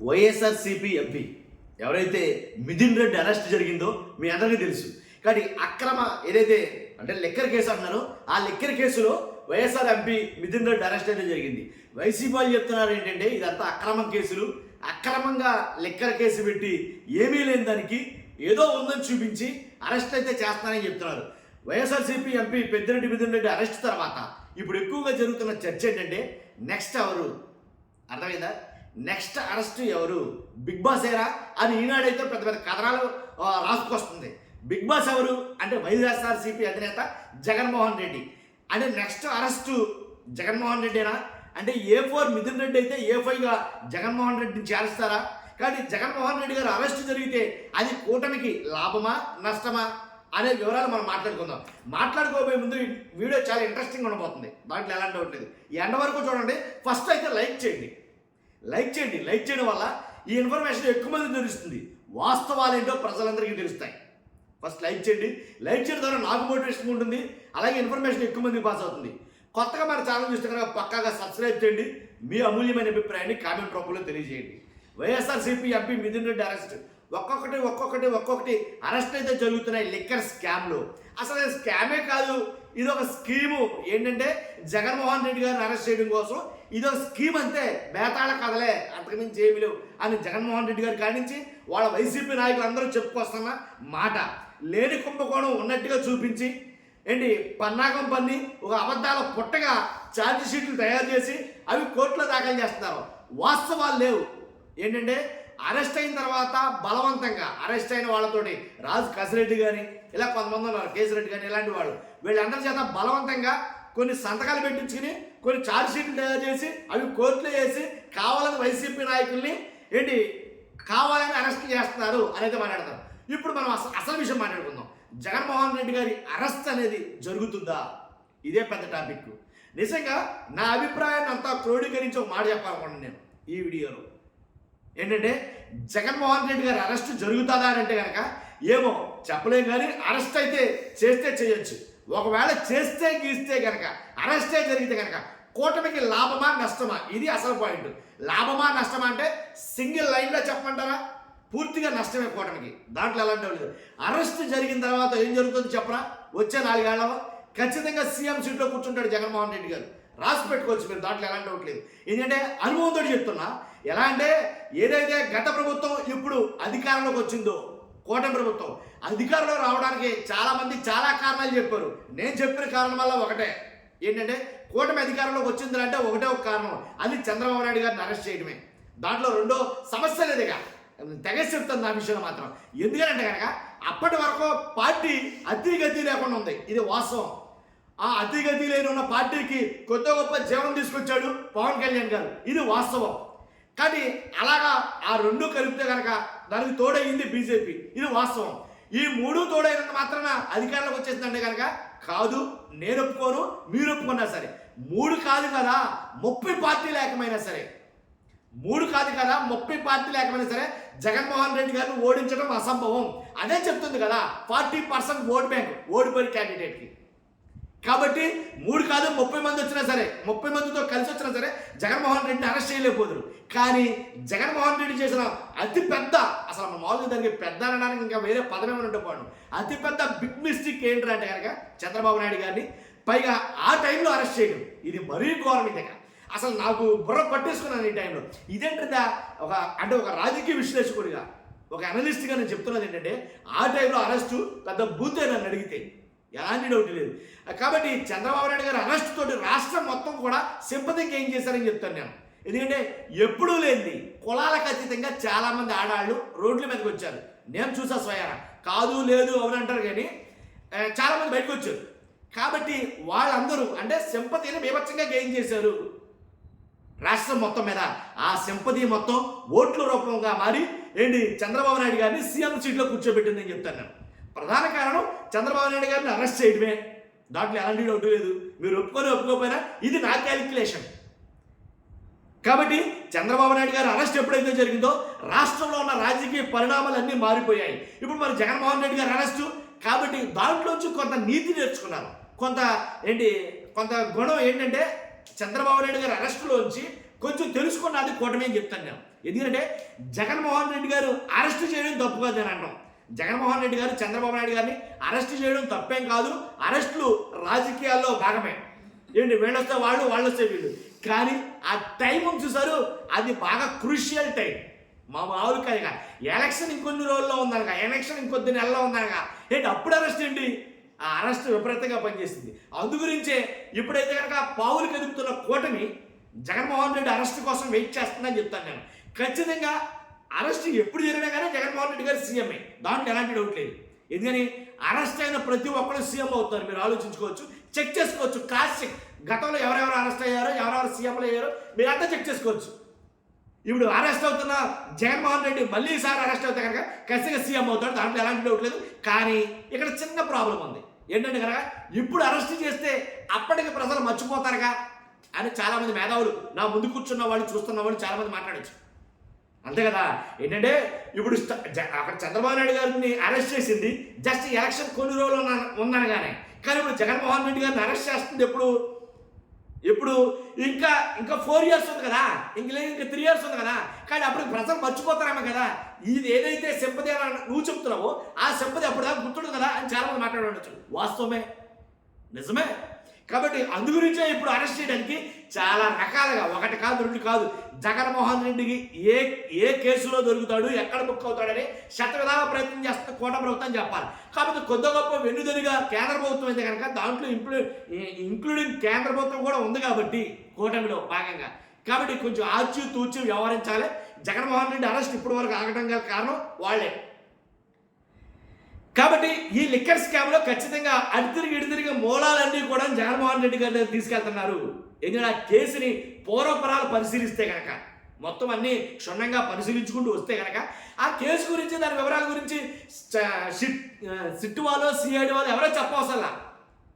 YSRCP MP ఎవరైతే Mithun Reddy arrest జరిగిందో మీ అందరికీ తెలుసు. కానీ అక్రమ ఏదైతే అంటే లిక్కర్ కేసు అంటున్నారో ఆ లిక్కర్ కేసులో వైఎస్ఆర్ ఎంపీ మిథున్ రెడ్డి అరెస్ట్ అయితే జరిగింది. వైసీపీ వాళ్ళు చెప్తున్నారు ఏంటంటే ఇదంతా అక్రమం కేసులు, అక్రమంగా లిక్కర్ కేసు పెట్టి ఏమీ లేని దానికి ఏదో ఉందని చూపించి అరెస్ట్ అయితే చేస్తానని చెప్తున్నారు. వైఎస్ఆర్సీపీ ఎంపీ పెద్దిరెడ్డి మిథున్ రెడ్డి అరెస్ట్ తర్వాత ఇప్పుడు ఎక్కువగా జరుగుతున్న చర్చ ఏంటంటే నెక్స్ట్ ఎవరు, అర్థమైందా? నెక్స్ట్ అరెస్ట్ ఎవరు, బిగ్ బాస్ ఏరా అని ఈనాడైతే పెద్ద పెద్ద కథనాలు రాసుకొస్తుంది. బిగ్ బాస్ ఎవరు అంటే వైఎస్ఆర్సీపీ అధినేత జగన్మోహన్ రెడ్డి. అంటే నెక్స్ట్ అరెస్టు జగన్మోహన్ రెడ్డినా అంటే A4 మిథున్ రెడ్డి అయితే A5గా జగన్మోహన్ రెడ్డిని చేరుస్తారా? కానీ జగన్మోహన్ రెడ్డి గారు అరెస్ట్ జరిగితే అది కూటమికి లాభమా నష్టమా అనే వివరాలు మనం మాట్లాడుకుందాం. మాట్లాడుకోబోయే ముందు వీడియో చాలా ఇంట్రెస్టింగ్ ఉండబోతుంది, దాంట్లో ఎలాంటి ఉంటుంది. ఈ ఎండ వరకు చూడండి. ఫస్ట్ అయితే లైక్ చేయండి. లైక్ చేయడం వల్ల ఈ ఇన్ఫర్మేషన్ ఎక్కువ మంది తెలుస్తుంది, వాస్తవాలు ఏంటో ప్రజలందరికీ తెలుస్తాయి. ఫస్ట్ లైక్ చేయండి. లైక్ చేయడం ద్వారా నాకు మోటివేషన్ ఉంటుంది, అలాగే ఇన్ఫర్మేషన్ ఎక్కువ మందికి పాస్ అవుతుంది. కొత్తగా మన ఛానల్ చూస్తే కనుక పక్కాగా సబ్స్క్రైబ్ చేయండి. మీ అమూల్యమైన అభిప్రాయాన్ని కామెంట్ రూపంలో తెలియజేయండి. వైఎస్ఆర్సీపీ ఎంపీ మిథున్ రెడ్డి అరెస్ట్ ఒక్కొక్కటి అరెస్ట్ అయితే జరుగుతున్నాయి లిక్కర్ స్కామ్లో. అసలు స్కామే కాదు, ఇది ఒక స్కీము. ఏంటంటే జగన్మోహన్ రెడ్డి గారిని అరెస్ట్ చేయడం కోసం ఇది ఒక స్కీమ్ అంతే, బేతాళ కథలే, అంతకుమించి ఏమీ లేవు అని జగన్మోహన్ రెడ్డి గారి కానించి వాళ్ళ వైసీపీ నాయకులు అందరూ చెప్పుకొస్తున్న మాట. లేని కుంభకోణం ఉన్నట్టుగా చూపించి ఏంటి పన్నాగం పన్ని ఒక అబద్ధాల పుట్టగా ఛార్జ్ షీట్లు తయారు చేసి అవి కోర్టులో దాఖలు చేస్తున్నారు. వాస్తవాలు లేవు. ఏంటంటే అరెస్ట్ అయిన తర్వాత బలవంతంగా అరెస్ట్ అయిన వాళ్ళతోటి రాజు కసిరెడ్డి కానీ ఇలా కొంతమంది ఉన్నారు, కేసిరెడ్డి కానీ ఇలాంటి వాళ్ళు, వీళ్ళందరి చేత బలవంతంగా కొన్ని సంతకాలు పెట్టించుకుని కొన్ని ఛార్జ్ షీట్లు తయారు చేసి అవి కోర్టులో వేసి కావాలని వైసీపీ నాయకుల్ని ఏంటి కావాలని అరెస్ట్ చేస్తున్నారు అనేది మాట్లాడతారు. ఇప్పుడు మనం అసలు విషయం మాట్లాడుకుందాం. జగన్మోహన్ రెడ్డి గారి అరెస్ట్ అనేది జరుగుతుందా? ఇదే పెద్ద టాపిక్. నిజంగా నా అభిప్రాయాన్ని అంతా క్రోడీకరించి ఒక మాట చెప్పాలనుకున్నాను నేను ఈ వీడియోలో. ఏంటంటే జగన్మోహన్ రెడ్డి గారి అరెస్ట్ జరుగుతుందా అని అంటే కనుక ఏమో చెప్పలేం, కానీ అరెస్ట్ అయితే చేస్తే చేయొచ్చు. ఒకవేళ చేస్తే గీస్తే కనుక అరెస్టే జరిగితే కనుక కూటమికి లాభమా నష్టమా, ఇది అసలు పాయింట్. లాభమా నష్టమా అంటే సింగిల్ లైన్లో చెప్పమంటారా? పూర్తిగా నష్టమే కూటమికి, దాంట్లో ఎలాంటి లేదు. అరెస్ట్ జరిగిన తర్వాత ఏం జరుగుతుందో చెప్పరా? వచ్చే 4 ఏళ్ళలో ఖచ్చితంగా సీఎం సీట్లో కూర్చుంటాడు జగన్మోహన్ రెడ్డి గారు. రాసి పెట్టుకోవచ్చు మీరు, దాంట్లో ఎలాంటి డౌట్ లేదు. ఎందుకంటే అనుభవంతో చెప్తున్నా. ఎలా అంటే ఏదైతే గత ప్రభుత్వం ఇప్పుడు అధికారంలోకి వచ్చిందో కూటమి ప్రభుత్వం, అధికారంలో రావడానికి చాలామంది చాలా కారణాలు చెప్పారు. నేను చెప్పిన కారణం వల్ల ఒకటే, ఏంటంటే కూటమి అధికారంలోకి వచ్చింది అంటే ఒకటే ఒక కారణం, అది చంద్రబాబు నాయుడు గారిని అరెస్ట్ చేయడమే. దాంట్లో రెండో సమస్య లేదుగా, తెగేసి చెప్తాను నా విషయంలో మాత్రం. ఎందుకంటే కనుక అప్పటి వరకు పార్టీ అతిగతి లేకుండా ఉంది, ఇది వాస్తవం. ఆ అతిగతి లేని ఉన్న పార్టీకి కొత్త గొప్ప జీవనం తీసుకొచ్చాడు పవన్ కళ్యాణ్ గారు, ఇది వాస్తవం. కానీ అలాగా ఆ రెండు కలిపితే కనుక దానికి తోడైంది బీజేపీ, ఇది వాస్తవం. ఈ 3 తోడైనంత మాత్రాన అధికారంలోకి వచ్చేసిందంటే కనుక కాదు, నేను ఒప్పుకోను, మీరు ఒప్పుకున్నా సరే. 3 కాదు కదా 30 పార్టీలు ఏకమైనా సరే, 3 కాదు కదా 30 పార్టీలు ఏకమైనా సరే జగన్మోహన్ రెడ్డి గారిని ఓడించడం అసంభవం. అదే చెప్తుంది కదా 40% ఓట్ బ్యాంక్ ఓడిపోయిన క్యాండిడేట్కి. కాబట్టి 3 కాదు 30 మంది వచ్చినా సరే, 30 మందితో కలిసి వచ్చినా సరే జగన్మోహన్ రెడ్డిని అరెస్ట్ చేయలేకపోదురు. కానీ జగన్మోహన్ రెడ్డి చేసిన అతిపెద్ద, అసలు మామూలుగా దానికి పెద్ద అనడానికి ఇంకా వేరే పదం ఏమైనా ఉండిపోను, అతిపెద్ద బిగ్ మిస్టేక్ ఏంటంటే కనుక చంద్రబాబు నాయుడు గారిని పైగా ఆ టైంలో అరెస్ట్ చేయడం, ఇది మరీ ఘోరం. ఇక అసలు నాకు బుర్ర పట్టేసుకున్నాను ఈ టైంలో. ఇదేంటంటే ఒక రాజకీయ విశ్లేషకుడిగా, ఒక అనలిస్ట్గా నేను చెప్తున్నది ఏంటంటే ఆ టైంలో అరెస్టు పెద్ద బూతే నన్ను అడిగితే, ఎలాంటి డౌట్ లేదు. కాబట్టి చంద్రబాబు నాయుడు గారు అరెస్ట్ తోటి రాష్ట్రం మొత్తం కూడా సింపతికి ఏం చేశారని చెప్తాను నేను. ఎందుకంటే ఎప్పుడూ లేనిది కులాలకు అతీతంగా చాలామంది ఆడాళ్ళు రోడ్ల మీదకి వచ్చారు. నేను చూసా స్వయాన, కాదు లేదు అవును అంటారు, కానీ చాలామంది బయటకు వచ్చారు. కాబట్టి వాళ్ళందరూ అంటే సింపతిని బీభత్సంగా గెయిన్ చేశారు రాష్ట్రం మొత్తం మీద. ఆ సింపతి మొత్తం ఓట్ల రూపంగా మారి ఏంటి చంద్రబాబు నాయుడు గారిని సీఎం సీట్లో కూర్చోబెట్టిందని చెప్తాను నేను. ప్రధాన కారణం చంద్రబాబు నాయుడు గారిని అరెస్ట్ చేయడమే, దాంట్లో ఎలాంటి డౌట్ లేదు. మీరు ఒప్పుకోకపోయినా ఇది నా క్యాలిక్యులేషన్. కాబట్టి చంద్రబాబు నాయుడు గారు అరెస్ట్ ఎప్పుడైతే జరిగిందో రాష్ట్రంలో ఉన్న రాజకీయ పరిణామాలన్నీ మారిపోయాయి. ఇప్పుడు మరి జగన్మోహన్ రెడ్డి గారు అరెస్టు కాబట్టి దాంట్లోంచి కొంత నీతి నేర్చుకున్నారు, కొంత గుణం ఏంటంటే చంద్రబాబు నాయుడు గారి అరెస్టులోంచి కొంచెం తెలుసుకున్నది కూటమి అని చెప్తాను నేను. ఎందుకంటే జగన్మోహన్ రెడ్డి గారు అరెస్ట్ చేయడం తప్పు కాదు అని అంటాం. జగన్మోహన్ రెడ్డి గారు చంద్రబాబు నాయుడు గారిని అరెస్ట్ చేయడం తప్పేం కాదు. అరెస్టులు రాజకీయాల్లో భాగమే. ఏంటి, వీళ్ళు వస్తే వాళ్ళు, వాళ్ళు వస్తే వీళ్ళు. కానీ ఆ టైం చూసారు, అది బాగా క్రూషియల్ టైం. మామూలు కాదుగా, ఎలక్షన్ ఇంకొన్ని రోజుల్లో ఉందనగా, ఎలక్షన్ ఇంకొద్ది నెలలో ఉందనగా, ఏంటి అప్పుడు అరెస్ట్ ఏంటి? ఆ అరెస్ట్ విపరీతంగా పనిచేసింది. అందు గురించే ఇప్పుడైతే కనుక పావులు కదుపుతున్న కూటమి జగన్మోహన్ రెడ్డి అరెస్ట్ కోసం వెయిట్ చేస్తుందని చెప్తాను నేను. ఖచ్చితంగా అరెస్ట్ ఎప్పుడు జరిగినా కానీ జగన్మోహన్ రెడ్డి గారు సీఎంఏ, దాంట్లో ఎలాంటి డౌట్ లేదు. ఎందుకని అరెస్ట్ అయిన ప్రతి ఒక్కరు సీఎం అవుతారు. మీరు ఆలోచించుకోవచ్చు, చెక్ చేసుకోవచ్చు. క్రాస్ చెక్, గతంలో ఎవరెవరు అరెస్ట్ అయ్యారో, ఎవరెవరు సీఎంలు అయ్యారో మీరు అంతా చెక్ చేసుకోవచ్చు. ఇప్పుడు అరెస్ట్ అవుతున్న జగన్మోహన్ రెడ్డి మళ్ళీ ఈసారి అరెస్ట్ అవుతే కనుక ఖచ్చితంగా సీఎం అవుతాడు, దాంట్లో ఎలాంటి డౌట్ లేదు. కానీ ఇక్కడ చిన్న ప్రాబ్లం ఉంది. ఏంటంటే కనుక ఇప్పుడు అరెస్ట్ చేస్తే అప్పటికి ప్రజలు మర్చిపోతారుగా అని చాలామంది మేధావులు, నా ముందు కూర్చున్న వాళ్ళు, చూస్తున్న వాళ్ళు చాలామంది మాట్లాడచ్చు. అంతే కదా. ఏంటంటే ఇప్పుడు అక్కడ చంద్రబాబు నాయుడు గారిని అరెస్ట్ చేసింది జస్ట్ ఎలక్షన్ కొన్ని రోజులు ఉందనగానే. కానీ ఇప్పుడు జగన్మోహన్ రెడ్డి గారిని అరెస్ట్ చేస్తుంది ఎప్పుడు ఇంకా 4 years ఉంది కదా, ఇంకా 3 years ఉంది కదా. కానీ అప్పుడు ప్రజలు మర్చిపోతారేమో కదా, ఇది ఏదైతే సింపతి అని నువ్వు చెప్తున్నావో ఆ సింపతి అప్పుడు గుర్తుండదు కదా అని చాలామంది మాట్లాడి ఉండొచ్చు. వాస్తవమే, నిజమే. కాబట్టి అందు గురించే ఇప్పుడు అరెస్ట్ చేయడానికి చాలా రకాలుగా, ఒకటి కాదు రెండు కాదు, జగన్మోహన్ రెడ్డికి ఏ కేసులో దొరుకుతాడు, ఎక్కడ బుక్ అవుతాడని శతవిధాల ప్రయత్నం చేస్తున్న కూటమి ప్రభుత్వం చెప్పాలి. కాబట్టి కొద్ది గొప్ప వెన్నుదనిగా కేంద్ర ప్రభుత్వం అయితే కనుక దాంట్లో ఇంక్లూడింగ్ కేంద్ర ప్రభుత్వం కూడా ఉంది కాబట్టి కూటమిలో భాగంగా. కాబట్టి కొంచెం ఆచి తూచి వ్యవహరించాలి. జగన్మోహన్ రెడ్డి అరెస్ట్ ఇప్పటి వరకు ఆగడం గల కారణం వాళ్ళే. కాబట్టి ఈ లిక్కర్ స్కామ్లో ఖచ్చితంగా ఇడితిరిగి మూలాలన్నీ కూడా జగన్మోహన్ రెడ్డి గారి దగ్గర తీసుకెళ్తున్నారు. ఎందుకంటే ఆ కేసుని పూర్వపరాలు పరిశీలిస్తే కనుక, మొత్తం అన్ని క్షుణ్ణంగా పరిశీలించుకుంటూ వస్తే కనుక ఆ కేసు గురించి, దాని వివరాల గురించి సిట్ వాళ్ళు, సిఐడి వాళ్ళు ఎవరో చెప్పవసరలా.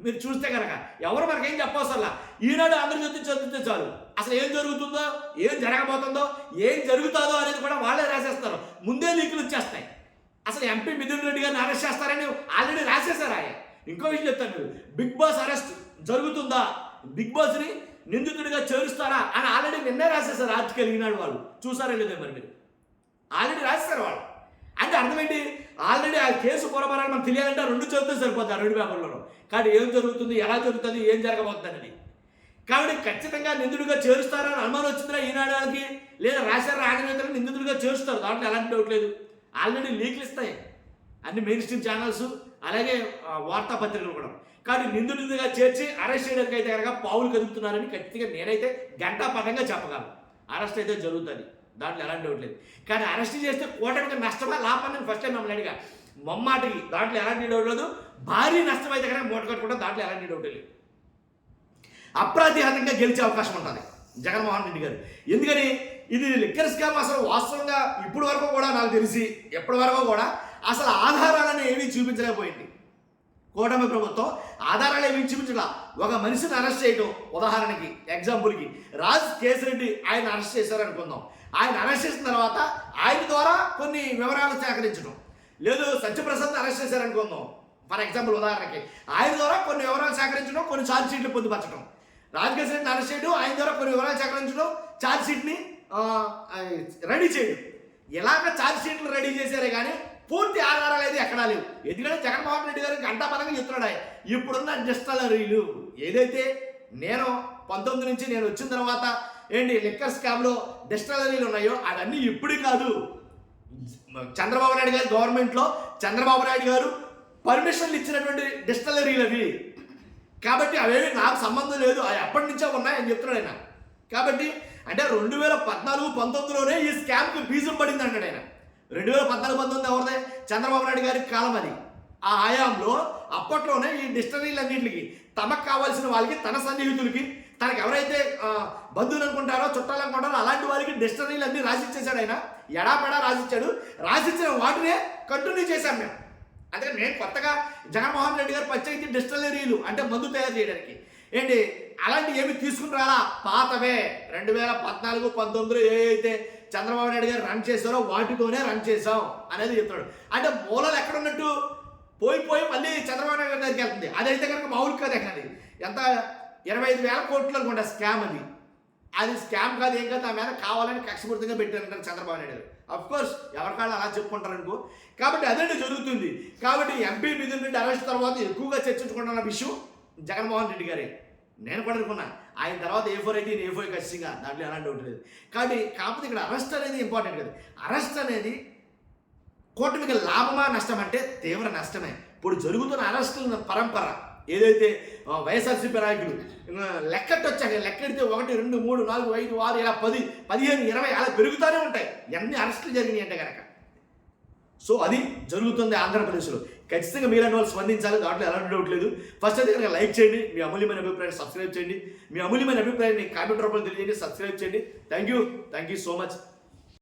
మీరు చూస్తే కనుక ఎవరు మనకేం చెప్పవసరలా. ఈనాడు ఆంధ్రజ్యోతి చదివితే చాలు అసలు ఏం జరుగుతుందో, ఏం జరగబోతుందో, ఏం జరుగుతుందో అనేది కూడా వాళ్ళే రాసేస్తారు. ముందే లీకులు వచ్చేస్తాయి. అసలు ఎంపీ మిథున్ రెడ్డి గారిని అరెస్ట్ చేస్తారని ఆల్రెడీ రాసేశారు ఆయన. ఇంకో విషయం చెప్తాను, మీరు బిగ్ బాస్ అరెస్ట్ జరుగుతుందా, బిగ్ బాస్ని నిందితుడిగా చేరుస్తారా అని ఆల్రెడీ నిన్నే రాసేశారు ఆర్టికల్ ఈనాడు వాళ్ళు. చూసారా లేదే మరి మీరు? ఆల్రెడీ రాసేశారు వాళ్ళు. అంటే అర్థమేంటి, ఆల్రెడీ ఆ కేసు పూర్వపరాలు మనకు తెలియాలంటే 2 చదివితే సరిపోతుంది, ఆ 2 పేపర్లలో. కానీ ఏం జరుగుతుంది, ఎలా జరుగుతుంది, ఏం జరగబోతుంది అనేది. కాబట్టి ఖచ్చితంగా నిందితుడిగా చేరుస్తారని అనుమానం వచ్చిందిరా ఈనాడు వాళ్ళకి, లేదా రాశారు రాజనేతలు నిందితుడిగా చేరుస్తారు, దాంట్లో ఎలాంటి డౌట్ లేదు. ఆల్రెడీ లీక్లు ఇస్తాయి అన్ని మెయిన్ స్ట్రీమ్ ఛానల్స్, అలాగే వార్తాపత్రికలు కూడా. కాబట్టి నిందితుడిగా చేర్చి అరెస్ట్ చేయడానికి అయితే కనుక పావులు కదుపుతున్నారని ఖచ్చితంగా నేనైతే గంటాపథంగా చెప్పగలను. అరెస్ట్ అయితే జరుగుతుంది, దాంట్లో ఎలాంటి డౌట్ లేదు. కానీ అరెస్ట్ చేస్తే కూటమికి నష్టమా లాభాన్ని ఫస్ట్ టైం మమ్మల్ని అడిగా మమ్మాటికి, దాంట్లో ఎలాంటి డౌట్ లేదు. భారీ నష్టం అయితే కనుక మూట కట్టుకుంటే దాంట్లో ఎలాంటి డౌట్ లేదు. అప్రాతిహతంగా గెలిచే అవకాశం ఉంటుంది జగన్మోహన్ రెడ్డి గారు. ఎందుకని ఇది లిక్కర్ స్కామ్ అసలు వాస్తవంగా ఇప్పటి వరకు కూడా నాకు తెలిసి ఎప్పటి వరకు కూడా అసలు ఆధారాలను ఏమీ చూపించలేకపోయింది కూటమి ప్రభుత్వం. ఆధారాలు ఏమీ చూపించలా. ఒక మనిషిని అరెస్ట్ చేయడం, ఉదాహరణకి ఎగ్జాంపుల్కి కేసిరెడ్డి ఆయన అరెస్ట్ చేశారనుకుందాం. ఆయన అరెస్ట్ చేసిన తర్వాత ఆయన ద్వారా కొన్ని వివరాలు సేకరించడం, లేదు సత్యప్రసాద్ అరెస్ట్ చేశారనుకుందాం ఫర్ ఎగ్జాంపుల్ ఉదాహరణకి, ఆయన ద్వారా కొన్ని వివరాలు సేకరించడం, కొన్ని ఛార్జ్ షీట్లు పొందుపరచడం. కేసిరెడ్డిని అరెస్ట్ చేయడం, ఆయన ద్వారా కొన్ని వివరాలు సేకరించడం, ఛార్జ్ షీట్ని రెడీ చేయడం. ఇలాగ ఛార్జ్ షీట్లు రెడీ చేశారే కానీ పూర్తి ఆధారాలు అయితే ఎక్కడా లేవు. ఎందుకంటే జగన్మోహన్ రెడ్డి గారికి గంటాపరంగా చెప్తున్నాడు, ఇప్పుడున్న డిస్టిలరీలు ఏదైతే నేను 19 నుంచి నేను వచ్చిన తర్వాత ఏంటి లిక్కర్ స్కామ్లో డిస్టిలరీలు ఉన్నాయో అవన్నీ ఇప్పుడు కాదు, చంద్రబాబు నాయుడు గారి గవర్నమెంట్లో చంద్రబాబు నాయుడు గారు పర్మిషన్లు ఇచ్చినటువంటి డిస్టిలరీలు అవి. కాబట్టి అవేవి నాకు సంబంధం లేదు, అవి ఎప్పటి నుంచో ఉన్నాయని చెప్తున్నాడు ఆయన. కాబట్టి అంటే 2014-19లోనే ఈ స్కామ్కి బీజం పడింది అంటాడు ఆయన. 2014-19 ఎవరిదే? చంద్రబాబు నాయుడు గారికి కాలం అది. ఆ హయాంలో అప్పట్లోనే ఈ డిస్టిలరీలన్నింటికి తమకు కావాల్సిన వాళ్ళకి, తన సన్నిహితులకి, తనకు ఎవరైతే బంధువులు అనుకుంటారో, చుట్టాలు అనుకుంటారో అలాంటి వాళ్ళకి డిస్టిలరీలు అన్నీ రాసిచ్చేసాడు ఆయన. ఎడాపెడా రాసిచ్చాడు. రాసిచ్చిన వాటినే కంటిన్యూ చేశాం మేము. అందుకని నేను కొత్తగా జగన్మోహన్ రెడ్డి గారు ప్రత్యేకించి డిస్టిలరీలు అంటే మందు తయారు చేయడానికి ఏంటి అలాంటి ఏమి తీసుకుని రాలా, పాతవే 2014-19 ఏదైతే చంద్రబాబు నాయుడు గారు రన్ చేశారో వాటితోనే రన్ చేసాం అనేది చెప్తున్నాడు. అంటే మూలలు ఎక్కడ ఉన్నట్టు పోయి మళ్ళీ చంద్రబాబు నాయుడు గారి దగ్గరికి వెళ్తుంది. అదైతే కనుక మామూలు కదా, అది ఎంత 25,000 కోట్లు అనుకుంటా స్కామ్ అది. అది స్కామ్ కాదు, ఏం కాదు, ఆ మీద కావాలని కక్షపూరితంగా పెట్టారంటారు చంద్రబాబు నాయుడు గారు. అఫ్ కోర్స్ ఎవరికాళ్ళు అలా చెప్పుకుంటారు అనుకో. కాబట్టి అదే జరుగుతుంది. కాబట్టి ఎంపీ మిథున్ రెడ్డి అరెస్ట్ తర్వాత ఎక్కువగా చర్చించుకుంటున్న విషయం జగన్మోహన్ రెడ్డి గారే. నేను కూడా అనుకున్నా ఆయన తర్వాత A4 అయితే A4 ఖచ్చితంగా, దాంట్లో ఎలాంటి డౌట్ లేదు. కాకపోతే ఇక్కడ అరెస్ట్ అనేది ఇంపార్టెంట్ కదా. అరెస్ట్ అనేది కూటమికి లాభమా నష్టం అంటే తీవ్ర నష్టమే. ఇప్పుడు జరుగుతున్న అరెస్టుల పరంపర ఏదైతే వైఎస్ఆర్సీపీ నాయకులు లెక్కెట్టొచ్చాక లెక్కెడితే 1, 2, 3, 4, 5, 6 ఇలా 10, 15, 20 అలా పెరుగుతూనే ఉంటాయి ఎన్ని అరెస్టులు జరిగినాయి అంటే కనుక. సో అది జరుగుతుంది ఆంధ్రప్రదేశ్లో. ఖచ్చితంగా మీలాంటి వాళ్ళు స్పందించాలి, దాంట్లో ఎలాంటి డౌట్ లేదు. ఫస్ట్ అయితే కనుక లైక్ చేయండి, మీ అమూల్యమైన అభిప్రాయాన్ని సబ్స్క్రైబ్ చేయండి, మీ అమూల్యమైన అభిప్రాయాన్ని కామెంట్ రూపంలో తెలియజేయండి, సబ్స్క్రైబ్ చేయండి. Thank you so much.